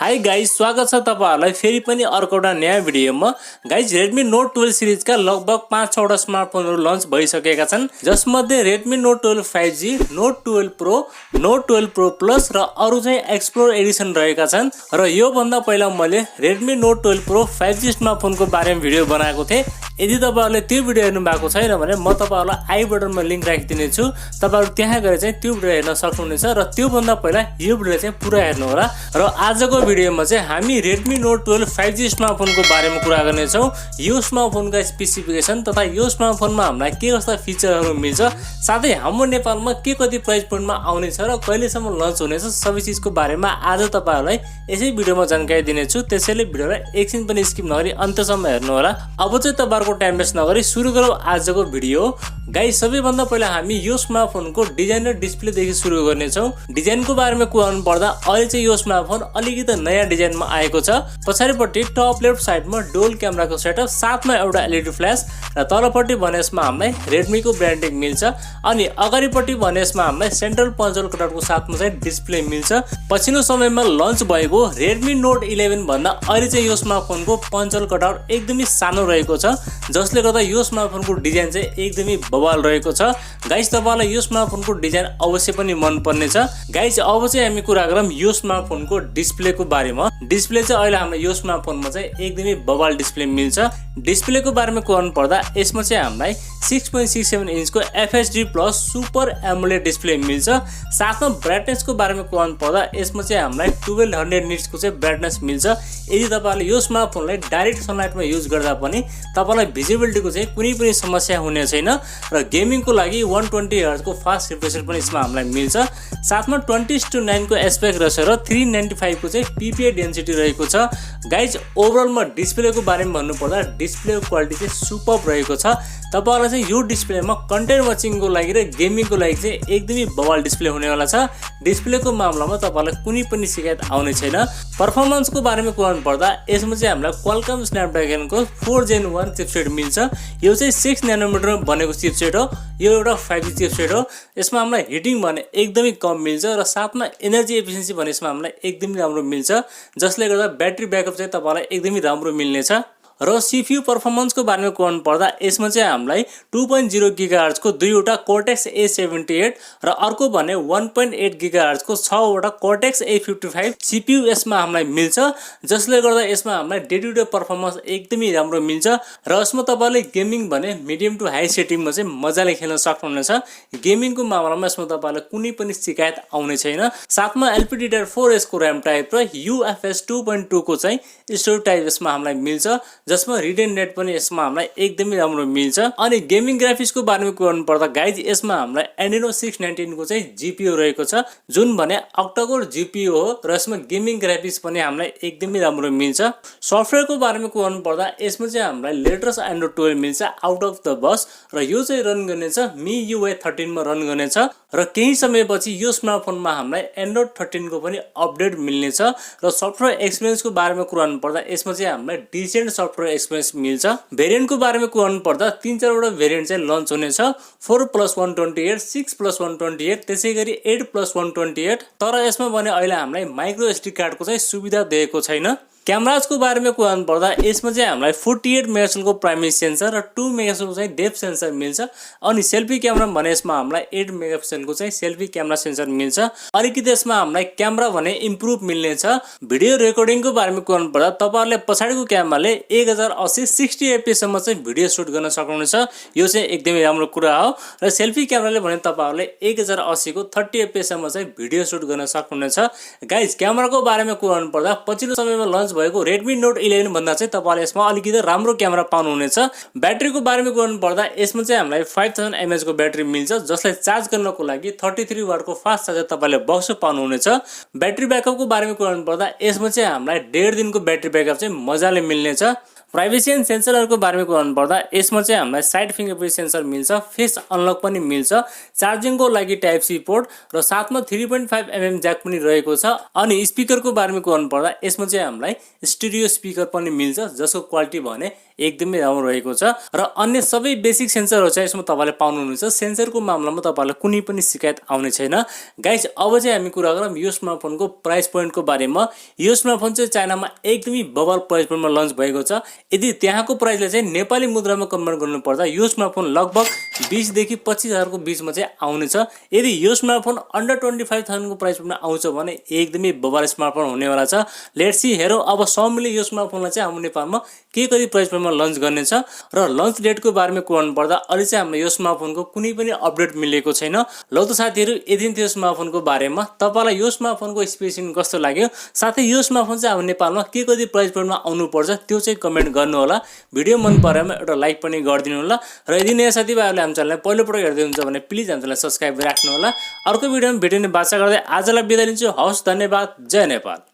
Hi guys, स्वागत छ तपाईहरुलाई फेरि पनि अर्को एउटा नयाँ भिडियोमा। गाइज, Redmi Note 12 सिरिजका लगभग 5-6 वटा स्मार्टफोनहरु लन्च भइसकेका छन्, जसमध्ये Redmi Note 12 5G, Note 12 Pro, Note 12 Pro Plus र अरु चाहिँ एक्सप्लोर एडिसन रहेका छन्। र यो भन्दा पहिला मैले Redmi Note 12 Pro 5G स्मार्टफोनको बारेमा भिडियो बनाएको थिएँ। यदि तपाईहरुले त्यो भिडियो हेर्नु भएको छैन भने म तपाईहरुलाई आई बटनमा लिंक राखिदिने छु, तपाईहरु त्यहाँ गएर चाहिँ त्यो भिडियो हेर्न सक्नुहुनेछ। र त्यो भन्दा पहिला यो भिडियो चाहिँ पुरा हेर्नु होला। र आजको भिडियोमा चाहिँ हामी Redmi Note 12 5G स्मार्टफोनको बारेमा कुरा गर्ने छौं। यो स्मार्टफोनका स्पेसिफिकेसन तथा यो स्मार्टफोनमा हामीलाई के कस्ता फिचरहरु मिल्छ, साथै हाम्रो नेपालमा के कति प्राइस पोइन्टमा आउने छ र कहिलेसम्म लन्च हुनेछ, सबै चीजको बारेमा आज तपाईहरुलाई यसै भिडियोमा जानकारी दिने छु। त्यसैले भिडियोलाई एकछिन पनि स्किप नगरी अन्त्यसम्म हेर्नु होला। अब चाहिँ तपाईहरुको टाइम वेस्ट नगरी सुरु गरौँ आजको भिडियो। गाइस, सबैभन्दा पहिला हामी यो स्मार्टफोनको डिजाइन र डिस्प्ले देखि सुरु गर्ने छौं। डिजाइनको बारेमा कुरा गर्नु पर्दा अहिले चाहिँ यो स्मार्टफोन अलिकति नयाँ डिजाइनमा आएको छ। पछाडिपट्टि टप लेफ्ट साइडमा डुअल क्यामेराको सेटअप, साथमा एउटा एलईडी फ्ल्याश, र तलपट्टि भने यसमा हामीलाई Redmi को ब्रान्डिङ मिल्छ। अनि अगाडिपट्टि भने यसमा हामीलाई सेन्ट्रल पन्चोल कटआउटको साथमा चाहिँ डिस्प्ले मिल्छ। पछिल्लो समयमा लन्च भएको Redmi Note 11 भन्दा अहिले चाहिँ यो स्मार्टफोनको पन्चोल कटआउट एकदमै सानो रहेको छ, जसले गर्दा यो स्मार्टफोनको डिजाइन चाहिँ एकदमै बवाल रहेको छ। गाइस, तपाईलाई यो स्मार्टफोनको डिजाइन अवश्य पनि मन पर्ने छ। गाइस, अब चाहिँ हामी कुरा गरौँ यो स्मार्टफोनको डिस्प्लेको बारेमा। डिस्प्ले चाहिँ अहिले हाम्रो यो स्मार्टफोनमा चाहिँ एकदमै बवाल डिस्प्ले मिल्छ। डिस्प्लेको बारेमा कुरा पर्दा यसमा चाहिँ हामीलाई 6.67 इन्चको FHD plus super AMOLED display मिल्छ। साथमा ब्राइटनेसको बारेमा कुरा पर्दा यसमा चाहिँ हामीलाई 1200 निट्सको चाहिँ ब्राइटनेस मिल्छ। यदि तपाईहरुले यो स्मार्टफोनलाई डाइरेक्ट सनलाइटमा युज गर्दा पनि तपाईलाई भिजिबिलिटीको चाहिँ कुनै पनि समस्या हुने छैन। र गेमिङको लागि 120 हर्ट्ज को फास्ट रिफ्रेश रेट पनि यसमा हामीलाई मिल्छ। साथमा 20:9 को एस्पेक्ट रेशियो र 395 को चाहिँ PPI डेन्सिटी रहेको छ। गाइज, ओभरअलमा डिस्प्लेको बारेमा भन्नु पर्दा डिस्प्ले क्वालिटी चाहिँ सुपर्ब रहेको छ। तपाईहरुलाई चाहिँ यो डिस्प्लेमा कन्टेन्ट वाचिङको लागि र गेमिङको लागि चाहिँ एकदमै बवाल डिस्प्ले हुनेवाला छ। डिस्प्लेको मामलामा तपाईहरुलाई कुनै पनि शिकायत आउने छैन। परफर्मेन्सको बारेमा कुरा पर्दा यसमा चाहिँ हामीलाई Qualcomm Snapdragonको 4 Gen 1 चिपसेट मिल्छ। यो चाहिँ 6 नैनोमिटरमा बनेको चिपसेट हो। यो एउटा 5G चिपसेट हो। यसमा हामीलाई हिटिङ भने एकदमै कम मिल्छ र साथमा एनर्जी एफिसिएन्सी भने यसमा हामीलाई एकदमै राम्रो मिल्छ, जसले गर्दा ब्याट्री ब्याकअप चाहिँ तपाईलाई एकदमै राम्रो मिल्नेछ। र CPU पर्फर्मेन्सको बारेमा कुरा पर्दा यसमा चाहिँ हामीलाई 2.0 GHz को दुईवटा Cortex A78 र अर्को भने 1.8 GHz को 6 वटा Cortex A55 CPU यसमा हामीलाई मिल्छ, जसले गर्दा यसमा हामीलाई डे टु डे पर्फर्मेन्स एकदमै राम्रो मिल्छ। र यसमा तपाईले गेमिङ भने मिडियम टु हाई सेटिङमा चाहिँ मजाले खेल्न सक्नुहुनेछ। गेमिङको मामलामा यसमा तपाईलाई कुनै पनि शिकायत आउने छैन। साथमा LPDDR4S को RAM टाइप र UFS 2.2 को चाहिँ स्टोरेज टाइप यसमा हामीलाई मिल्छ, जसमा रिड एन्ड राइट पनि यसमा हामीलाई एकदमै राम्रो मिल्छ। अनि गेमिङ ग्राफिक्सको बारेमा कुरा गर्नु पर्दा गाइज, यसमा हामीलाई Adreno 619 को चाहिँ GPU रहेको छ, जुन भने अक्टाकोर GPU हो। र यसमा गेमिङ ग्राफिक्स पनि हामीलाई एकदमै राम्रो मिल्छ। सफ्टवेयरको बारेमा कुरा गर्नु पर्दा यसमा चाहिँ हामीलाई लेटेस्ट Android 12 मिल्छ आउट अफ द बक्स, र यो चाहिँ रन गर्नेछ MIUI 13 मा रन गर्नेछ। र केही समयपछि यो स्मार्टफोनमा हामीलाई Android 13 को पनि अपडेट मिल्नेछ। र सफ्टवेयर एक्सपिरियन्सको बारेमा कुरा गर्नु पर्दा यसमा चाहिँ हामीलाई डिसेन्ट सफ्टवेयर एक्सपिरियन्स मिल्छ। भेरिएन्टको बारेमा कुरा गर्नु पर्दा 3-4 वटा भेरिएन्ट चाहिँ लन्च हुनेछ। 4+128, 6+128, त्यसैगरी 8+128। तर यसमा भने अहिले हामीलाई माइक्रो SD कार्डको चाहिँ सुविधा दिएको छैन। क्यामेराजको बारेमा कुरा गर्नु पर्दा यसमा चाहिँ हामीलाई 48 मेगापिक्सलको प्राइमेरी सेन्सर र 2 मेगापिक्सलको चाहिँ डेप्थ सेन्सर मिल्छ। अनि सेल्फी क्यामेरा भने यसमा हामीलाई 8 मेगापिक्सलको चाहिँ सेल्फी क्यामेरा सेन्सर मिल्छ। अलिकति यसमा हामीलाई क्यामेरा भने इम्प्रुभ मिल्नेछ। भिडियो रेकर्डिङको बारेमा कुरा गर्नु पर्दा तपाईहरुले पछाडिको क्यामेराले 1080 60 fps सम्म चाहिँ भिडियो सुट गर्न सक्नुहुनेछ। यो चाहिँ एकदमै राम्रो कुरा हो। र सेल्फी क्यामेराले भने तपाईहरुले 1080 को 30 fps सम्म चाहिँ भिडियो सुट गर्न सक्नुहुनेछ। गाइज, क्यामेराको बारेमा कुरा गर्नु पर्दा पछिल्लो समयमा लन्च भएको Redmi Note 11 भन्दा चाहिँ तपाईले यसमा अलिकति राम्रो क्यामेरा पाउनुहुनेछ। ब्याट्रीको बारेमा गर्नु पर्दा यसमा चाहिँ हामीलाई 5000 mAh को ब्याट्री मिल्छ, जसलाई चार्ज गर्नको लागि 33 वाट को फास्ट चार्जर तपाईले बक्स पाउनुहुनेछ। ब्याट्री ब्याकअपको बारेमा गर्नु पर्दा यसमा चाहिँ हामीलाई 1.5 दिनको ब्याट्री ब्याकअप चाहिँ मजाले मिल्नेछ। प्राइभेसी एन्ड सेन्सरहरूको बारेमा कुरा पर्दा यसमा चाहिँ हामीलाई साइड फिङ्गरप्रिन्ट सेन्सर मिल्छ, फेस अनलक पनि मिल्छ, चार्जिङको लागि टाइप सी पोर्ट र साथमा 3.5 mm ज्याक पनि रहेको छ। अनि स्पिकरको बारेमा कुरा पर्दा यसमा चाहिँ हामीलाई स्टिरियो स्पिकर पनि मिल्छ जसको क्वालिटी भने एकदमै राम्रो रहेको छ र अन्य सबै बेसिक सेन्सरहरू चाहिँ यसमा तपाईले पाउनुहुन्छ। सेन्सरको मामलामा तपाईलाई कुनै पनि शिकायत आउने छैन। गाइस अब चाहिँ हामी कुरा गरौँ यो स्मार्टफोनको प्राइस पोइन्टको बारेमा। यो स्मार्टफोन चाहिँ चाइनामा एकदमै बबल प्राइस पोइन्टमा लन्च भएको छ। यदि त्यहाँको प्राइसले चाहिँ नेपाली मुद्रामा कन्भर्ट गर्नु पर्दा यो स्मार्टफोन लगभग 20 देखि 25,000 को बीचमा चाहिँ आउनेछ। यदि यो स्मार्टफोन अन्डर 25,000 को प्राइस पोइन्टमा आउँछ भने एकदमै बबल स्मार्टफोन हुनेवाला छ। लेट्स सी हेरौँ अब Xiaomi ले यो स्मार्टफोनलाई चाहिँ हाम्रो नेपालमा के कति प्राइस पोइन्टमा लन्च गर्नेछ र लन्च डेटको बारेमा कुरा पर्दा अलि चाहिँ हामीलाई यो स्मार्टफोनको कुनै पनि अपडेट मिलेको छैन। ल त साथीहरु यदि थियो स्मार्टफोनको बारेमा तपाईलाई यो स्मार्टफोनको स्पेसिफिकेसन कस्तो लाग्यो, साथै यो स्मार्टफोन चाहिँ हाम्रो नेपालमा के कति प्राइस पोइन्टमा आउनु पर्छ त्यो चाहिँ कमेन्ट गर्नु होला। भिडियो मन परेमा एउटा लाइक पनि गरिदिनु होला र यदि नयाँ साथीभाइहरुले हाम्रो च्यानललाई पहिलो पटक हेर्दै हुनुहुन्छ भने प्लिज हाम्रो च्यानललाई सब्स्क्राइब राख्नु होला। अर्को भिडियोमा भेट्ने बाचा गर्दै आजलाई बिदा लिन्छु। हवस्, धन्यवाद। जय नेपाल।